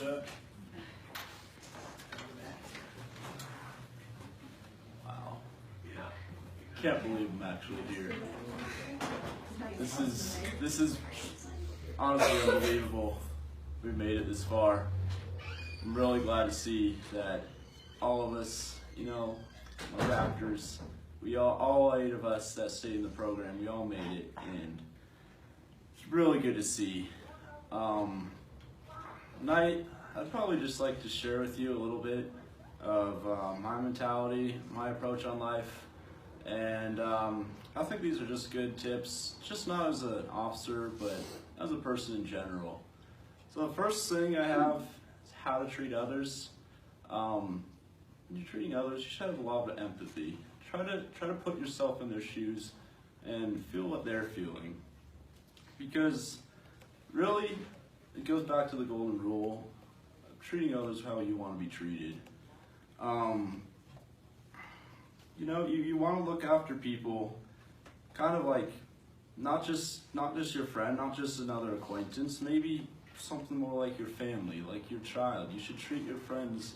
that? Wow. Yeah. Can't believe I'm actually here. This is honestly unbelievable. We've made it this far. I'm really glad to see that all of us, you know, my Raptors, we all 8 of us that stayed in the program, we all made it, and it's really good to see. Tonight, I'd probably just like to share with you a little bit of my mentality, my approach on life, and I think these are just good tips, just not as an officer, but as a person in general. So the first thing I have is how to treat others. When you're treating others, you should have a lot of empathy. Try to put yourself in their shoes and feel what they're feeling. Because really, it goes back to the golden rule of treating others how you want to be treated. You know, you want to look after people, kind of like not just your friend, not just another acquaintance, maybe something more like your family, like your child. You should treat your friends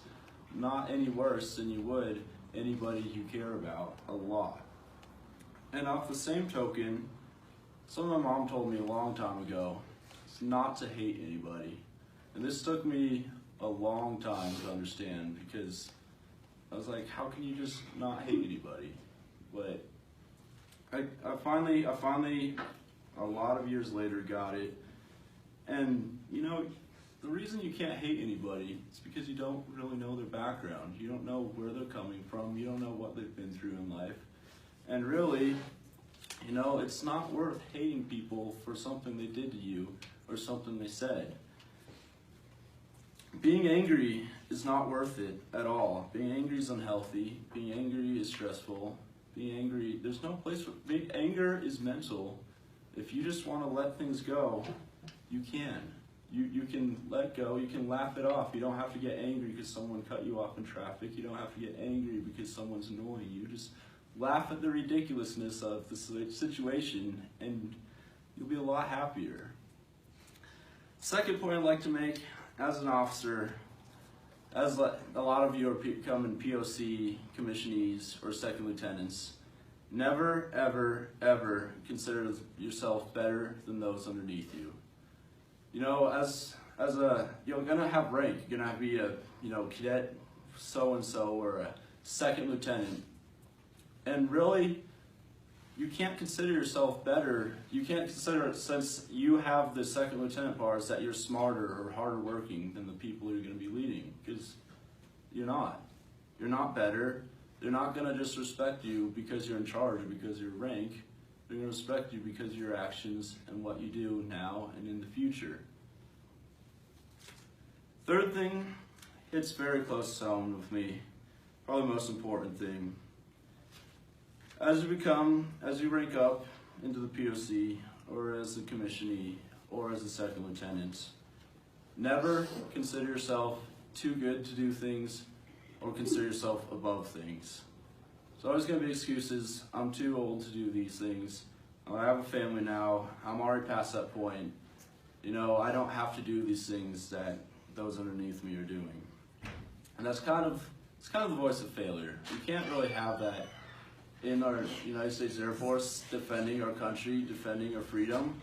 not any worse than you would anybody you care about a lot. And off the same token, something my mom told me a long time ago is not to hate anybody. And this took me a long time to understand, because I was like, how can you just not hate anybody? But I finally, a lot of years later, got it. And you know, the reason you can't hate anybody is because you don't really know their background. You don't know where they're coming from. You don't know what they've been through in life. And really, you know, it's not worth hating people for something they did to you or something they said. Being angry is not worth it at all. Being angry is unhealthy. Being angry is stressful. Being angry, there's no place for, anger is mental. If you just want to let things go, you can. You can let go, you can laugh it off. You don't have to get angry because someone cut you off in traffic. You don't have to get angry because someone's annoying you. Just laugh at the ridiculousness of the situation and you'll be a lot happier. Second point I'd like to make, as an officer, as a lot of you are becoming POC commissionees or second lieutenants, never, ever, ever consider yourself better than those underneath you. You know, as a, you're gonna have rank. You're gonna be a, you know, cadet so-and-so or a second lieutenant. And really, you can't consider yourself better. You can't consider it, since you have the second lieutenant bars, that you're smarter or harder working than the people you're gonna be leading, because you're not. You're not better. They're not gonna just respect you because you're in charge or because you're rank. They're going to respect you because of your actions and what you do now and in the future. Third thing, it's very close to home with me. Probably the most important thing. As you rank up into the POC, or as a commissionee, or as a second lieutenant, never consider yourself too good to do things or consider yourself above things. There's always going to be excuses. I'm too old to do these things. I have a family now. I'm already past that point. You know, I don't have to do these things that those underneath me are doing. And that's kind of the voice of failure. We can't really have that in our United States Air Force, defending our country, defending our freedom.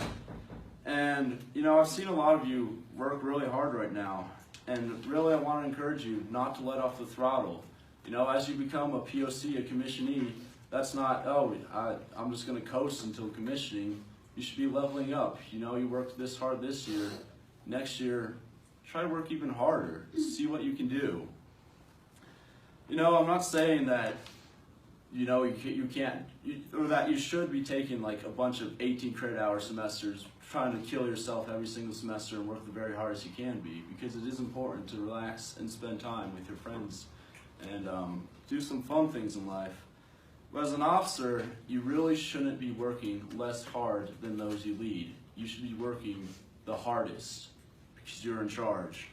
And, you know, I've seen a lot of you work really hard right now. And really, I want to encourage you not to let off the throttle. You know, as you become a POC, a commissionee, that's not, oh, I'm just going to coast until commissioning. You should be leveling up. You know, you worked this hard this year. Next year, try to work even harder. See what you can do. You know, I'm not saying that, you know, you can't, or that you should be taking like a bunch of 18 credit hour semesters, trying to kill yourself every single semester and work the very hardest you can be, because it is important to relax and spend time with your friends and do some fun things in life. But as an officer, you really shouldn't be working less hard than those you lead. You should be working the hardest because you're in charge.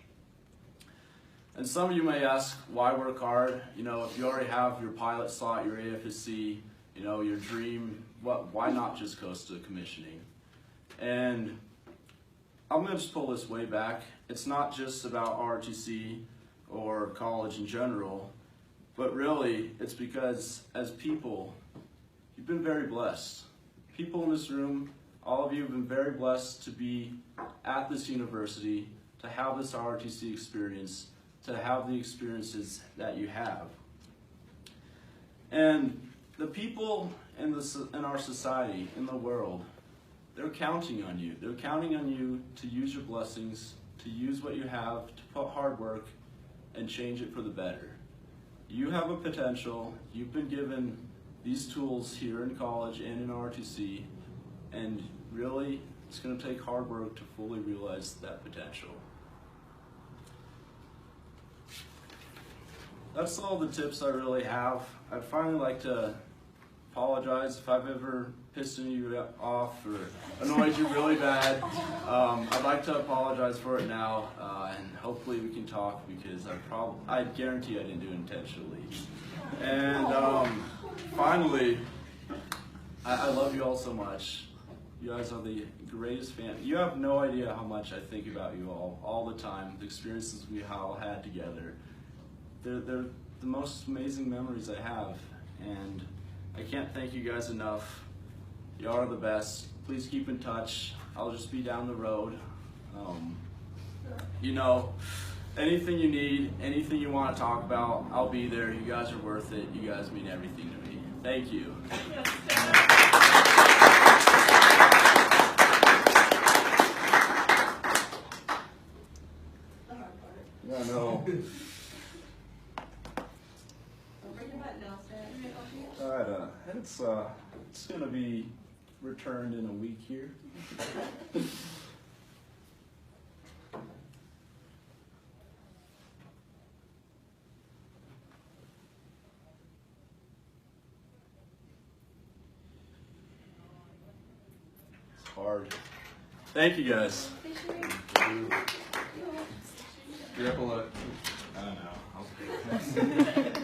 And some of you may ask, why work hard? You know, if you already have your pilot slot, your AFSC, you know, your dream, why not just coast to commissioning? And I'm going to just pull this way back. It's not just about ROTC or college in general, but really it's because as people, you've been very blessed. People in this room, all of you have been very blessed to be at this university, to have this ROTC experience, to have the experiences that you have. And the people in our society, in the world, they're counting on you. They're counting on you to use your blessings, to use what you have, to put hard work, and change it for the better. You have a potential. You've been given these tools here in college and in ROTC, and really, it's going to take hard work to fully realize that potential. That's all the tips I really have. I'd finally like to apologize if I've ever pissed you off or annoyed you really bad. I'd like to apologize for it now, and hopefully we can talk, because I guarantee I didn't do it intentionally. And finally, I love you all so much. You guys are the greatest family. You have no idea how much I think about you all the time. The experiences we all had together. They're the most amazing memories I have, and I can't thank you guys enough. You are the best. Please keep in touch. I'll just be down the road. You know, anything you need, anything you want to talk about, I'll be there. You guys are worth it. You guys mean everything to me. Thank you. I know. Alright, it's gonna be returned in a week here. It's hard. Thank you guys. You're up a lot. I don't know.